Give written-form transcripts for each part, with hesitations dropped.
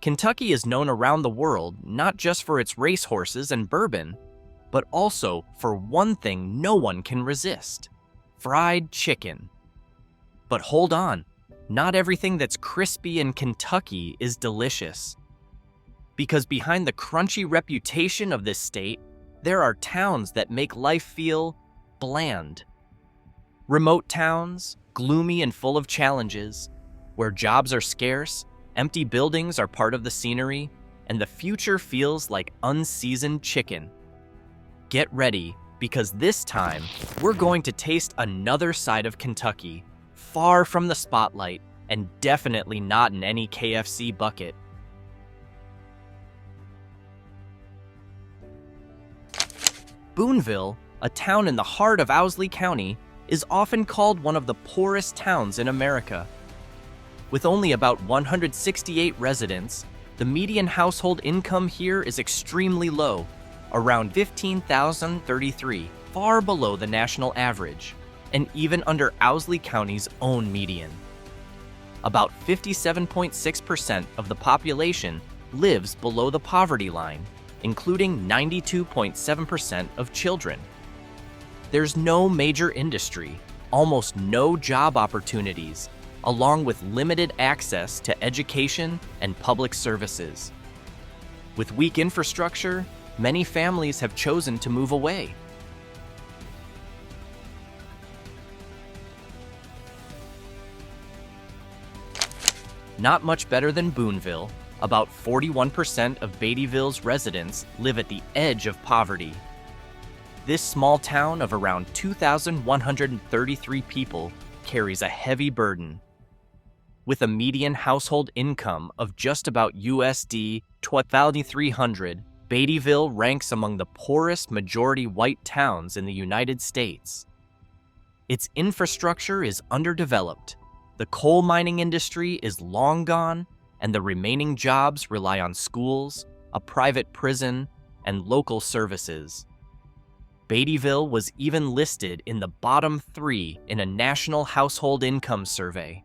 Kentucky is known around the world not just for its racehorses and bourbon, but also for one thing no one can resist: fried chicken. But hold on, not everything that's crispy in Kentucky is delicious. Because behind the crunchy reputation of this state, there are towns that make life feel bland. Remote towns, gloomy and full of challenges, where jobs are scarce, empty buildings are part of the scenery, and the future feels like unseasoned chicken. Get ready, because this time, we're going to taste another side of Kentucky, far from the spotlight, and definitely not in any KFC bucket. Booneville, a town in the heart of Owsley County, is often called one of the poorest towns in America. With only about 168 residents, the median household income here is extremely low, around $15,033, far below the national average, and even under Owsley County's own median. About 57.6% of the population lives below the poverty line, including 92.7% of children. There's no major industry, almost no job opportunities, along with limited access to education and public services. With weak infrastructure, many families have chosen to move away. Not much better than Booneville, about 41% of Beattyville's residents live at the edge of poverty. This small town of around 2,133 people carries a heavy burden. With a median household income of just about USD $12,300, Beattyville ranks among the poorest majority white towns in the United States. Its infrastructure is underdeveloped, the coal mining industry is long gone, and the remaining jobs rely on schools, a private prison, and local services. Beattyville was even listed in the bottom 3 in a national household income survey.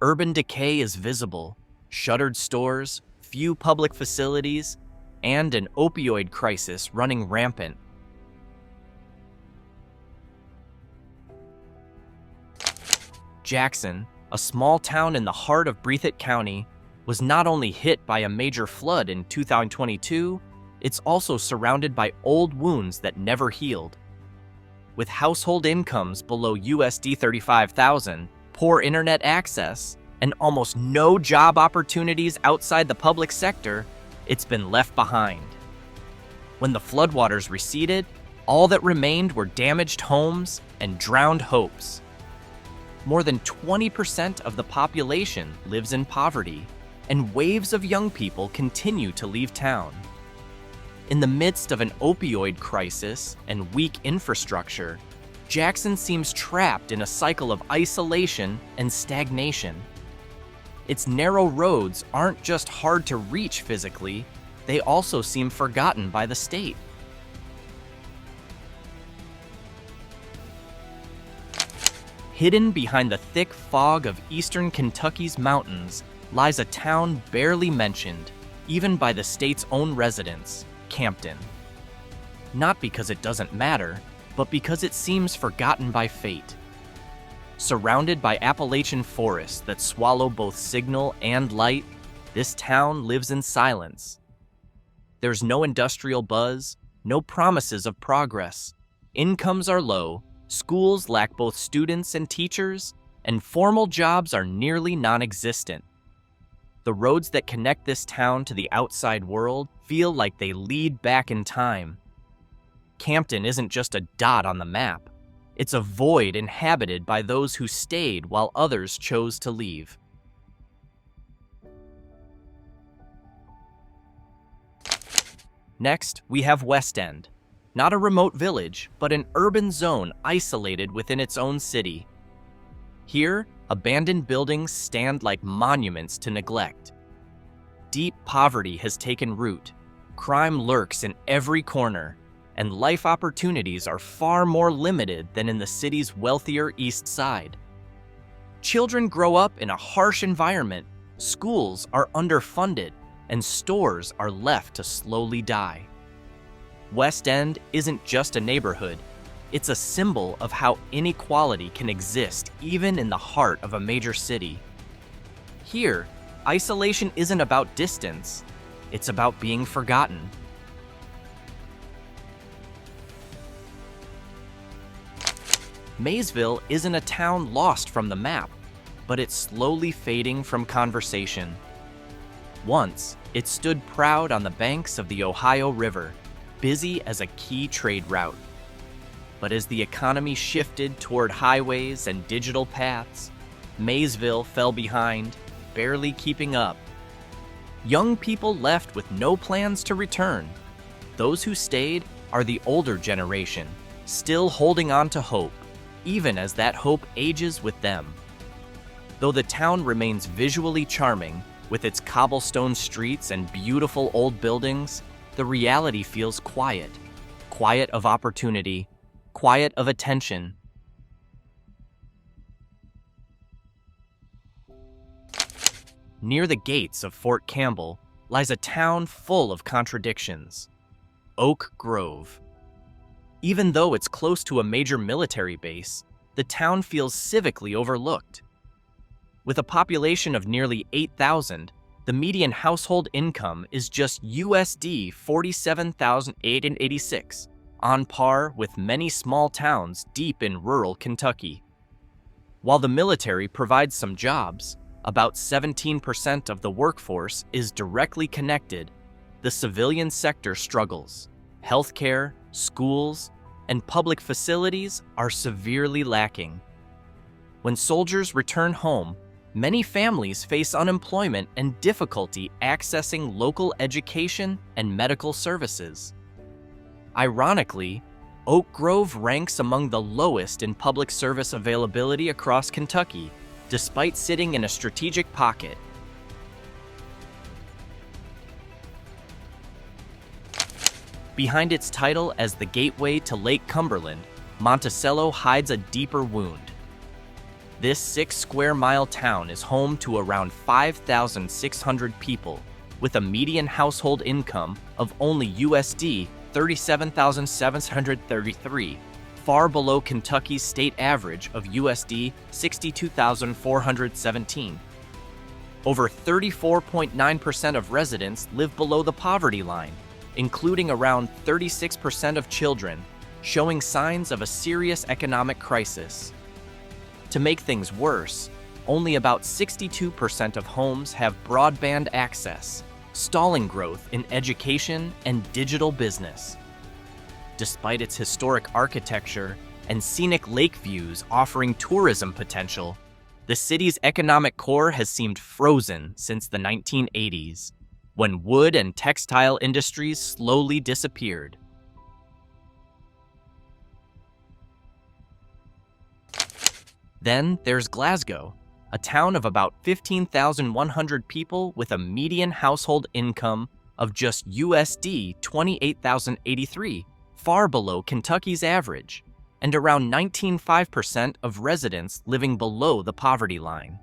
Urban decay is visible: shuttered stores, few public facilities, and an opioid crisis running rampant. Jackson, a small town in the heart of Breathitt County, was not only hit by a major flood in 2022, it's also surrounded by old wounds that never healed. With household incomes below USD $35,000, poor internet access, and almost no job opportunities outside the public sector, it's been left behind. When the floodwaters receded, all that remained were damaged homes and drowned hopes. More than 20% of the population lives in poverty, and waves of young people continue to leave town. In the midst of an opioid crisis and weak infrastructure, Jackson seems trapped in a cycle of isolation and stagnation. Its narrow roads aren't just hard to reach physically, they also seem forgotten by the state. Hidden behind the thick fog of eastern Kentucky's mountains lies a town barely mentioned, even by the state's own residents, Campton. Not because it doesn't matter, but because it seems forgotten by fate. Surrounded by Appalachian forests that swallow both signal and light, this town lives in silence. There's no industrial buzz, no promises of progress. Incomes are low, schools lack both students and teachers, and formal jobs are nearly non-existent. The roads that connect this town to the outside world feel like they lead back in time. Campton isn't just a dot on the map. It's a void inhabited by those who stayed while others chose to leave. Next, we have West End. Not a remote village, but an urban zone isolated within its own city. Here, abandoned buildings stand like monuments to neglect. Deep poverty has taken root, crime lurks in every corner, and life opportunities are far more limited than in the city's wealthier East Side. Children grow up in a harsh environment, schools are underfunded, and stores are left to slowly die. West End isn't just a neighborhood, it's a symbol of how inequality can exist even in the heart of a major city. Here, isolation isn't about distance, it's about being forgotten. Maysville isn't a town lost from the map, but it's slowly fading from conversation. Once, it stood proud on the banks of the Ohio River, busy as a key trade route. But as the economy shifted toward highways and digital paths, Maysville fell behind, barely keeping up. Young people left with no plans to return. Those who stayed are the older generation, still holding on to hope, even as that hope ages with them. Though the town remains visually charming, with its cobblestone streets and beautiful old buildings, the reality feels quiet. Quiet of opportunity, quiet of attention. Near the gates of Fort Campbell lies a town full of contradictions. Oak Grove. Even though it's close to a major military base, the town feels civically overlooked. With a population of nearly 8,000, the median household income is just USD $47,886, on par with many small towns deep in rural Kentucky. While the military provides some jobs, about 17% of the workforce is directly connected, the civilian sector struggles. Healthcare, schools, and public facilities are severely lacking. When soldiers return home, many families face unemployment and difficulty accessing local education and medical services. Ironically, Oak Grove ranks among the lowest in public service availability across Kentucky, despite sitting in a strategic pocket. Behind its title as the gateway to Lake Cumberland, Monticello hides a deeper wound. This 6-square-mile town is home to around 5,600 people, with a median household income of only USD $37,733, far below Kentucky's state average of USD $62,417. Over 34.9% of residents live below the poverty line, including around 36% of children, showing signs of a serious economic crisis. To make things worse, only about 62% of homes have broadband access, stalling growth in education and digital business. Despite its historic architecture and scenic lake views offering tourism potential, the city's economic core has seemed frozen since the 1980s, when wood and textile industries slowly disappeared. Then there's Glasgow, a town of about 15,100 people with a median household income of just USD $28,083, far below Kentucky's average, and around 19.5% of residents living below the poverty line.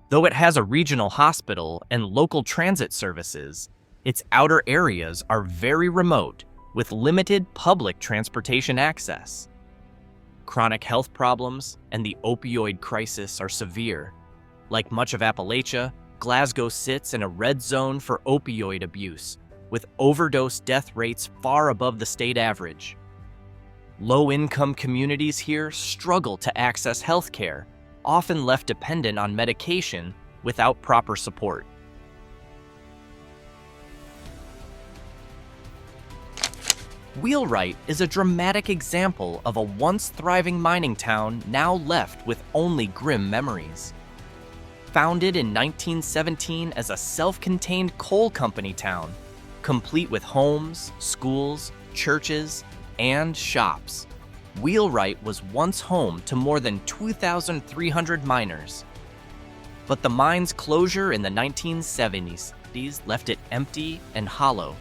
Though it has a regional hospital and local transit services, its outer areas are very remote, with limited public transportation access. Chronic health problems and the opioid crisis are severe. Like much of Appalachia, Glasgow sits in a red zone for opioid abuse, with overdose death rates far above the state average. Low-income communities here struggle to access health care, often left dependent on medication without proper support. Wheelwright is a dramatic example of a once thriving mining town now left with only grim memories. Founded in 1917 as a self-contained coal company town, complete with homes, schools, churches, and shops, Wheelwright was once home to more than 2,300 miners. But the mine's closure in the 1970s left it empty and hollow.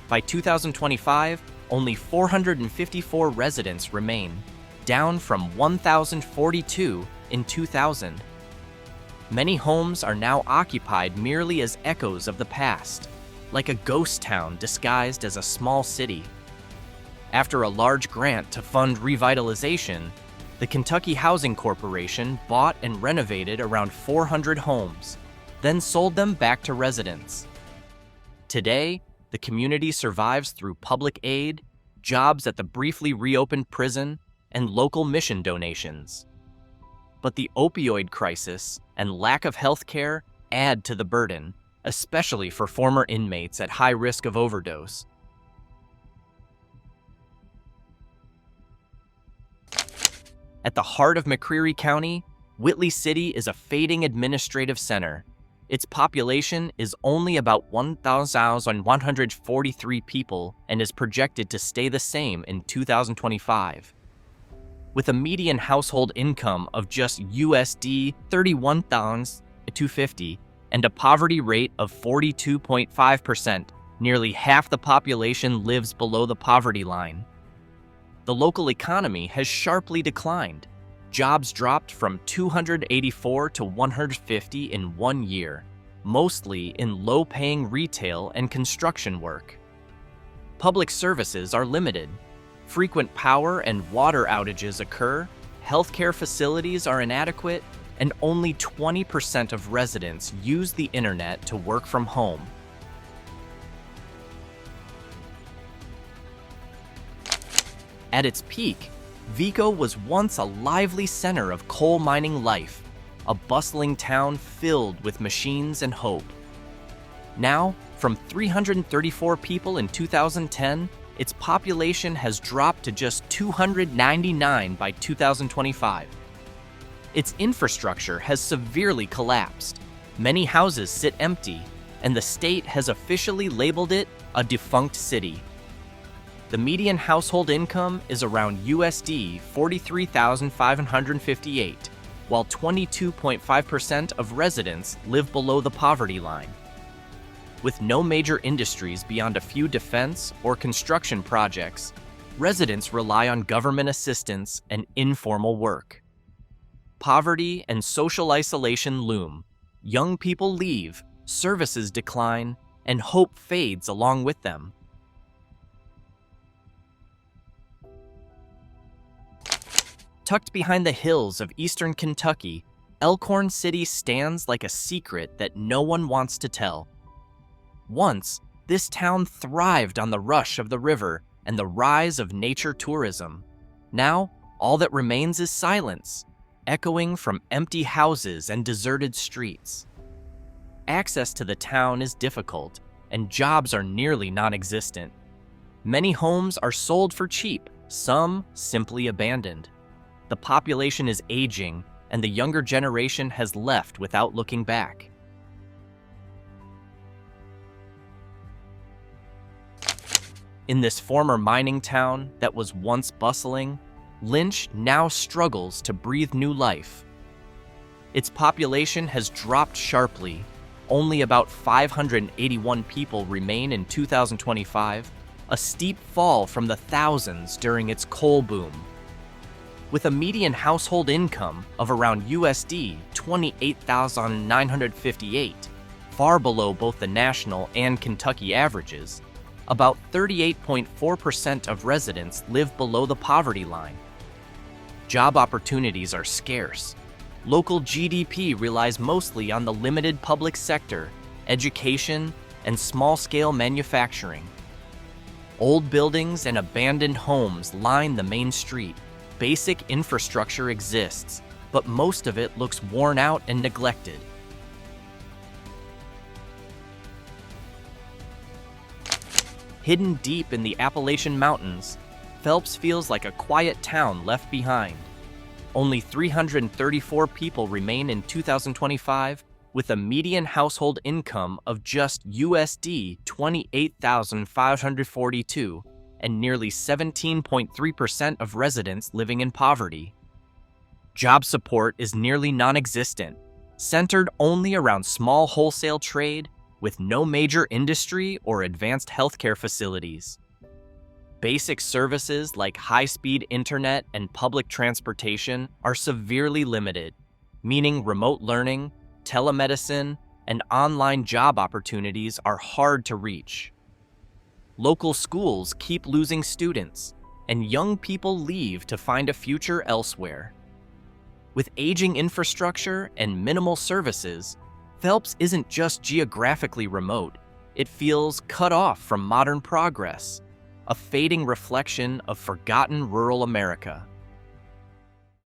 By 2025, only 454 residents remain, down from 1,042 in 2000. Many homes are now occupied merely as echoes of the past, like a ghost town disguised as a small city. After a large grant to fund revitalization, the Kentucky Housing Corporation bought and renovated around 400 homes, then sold them back to residents. Today, the community survives through public aid, jobs at the briefly reopened prison, and local mission donations. But the opioid crisis and lack of health care add to the burden, especially for former inmates at high risk of overdose. At the heart of McCreary County, Whitley City is a fading administrative center. Its population is only about 1,143 people and is projected to stay the same in 2025. With a median household income of just USD $31,250 and a poverty rate of 42.5%, nearly half the population lives below the poverty line. The local economy has sharply declined. Jobs dropped from 284 to 150 in 1 year, mostly in low-paying retail and construction work. Public services are limited. Frequent power and water outages occur, healthcare facilities are inadequate, and only 20% of residents use the internet to work from home. At its peak, Vicco was once a lively center of coal mining life, a bustling town filled with machines and hope. Now, from 334 people in 2010, its population has dropped to just 299 by 2025. Its infrastructure has severely collapsed. Many houses sit empty, and the state has officially labeled it a defunct city. The median household income is around USD $43,558, while 22.5% of residents live below the poverty line. With no major industries beyond a few defense or construction projects, residents rely on government assistance and informal work. Poverty and social isolation loom. Young people leave, services decline, and hope fades along with them. Tucked behind the hills of eastern Kentucky, Elkhorn City stands like a secret that no one wants to tell. Once, this town thrived on the rush of the river and the rise of nature tourism. Now, all that remains is silence, echoing from empty houses and deserted streets. Access to the town is difficult, and jobs are nearly non-existent. Many homes are sold for cheap, some simply abandoned. The population is aging, and the younger generation has left without looking back. In this former mining town that was once bustling, Lynch now struggles to breathe new life. Its population has dropped sharply. Only about 581 people remain in 2025, a steep fall from the thousands during its coal boom. With a median household income of around USD $28,958, far below both the national and Kentucky averages, about 38.4% of residents live below the poverty line. Job opportunities are scarce. Local GDP relies mostly on the limited public sector, education, and small-scale manufacturing. Old buildings and abandoned homes line the main street. Basic infrastructure exists, but most of it looks worn out and neglected. Hidden deep in the Appalachian Mountains, Phelps feels like a quiet town left behind. Only 334 people remain in 2025, with a median household income of just USD $28,542 and nearly 17.3% of residents living in poverty. Job support is nearly non-existent, centered only around small wholesale trade, with no major industry or advanced healthcare facilities. Basic services like high-speed internet and public transportation are severely limited, meaning remote learning, telemedicine, and online job opportunities are hard to reach. Local schools keep losing students, and young people leave to find a future elsewhere. With aging infrastructure and minimal services, Phelps isn't just geographically remote, it feels cut off from modern progress, a fading reflection of forgotten rural America.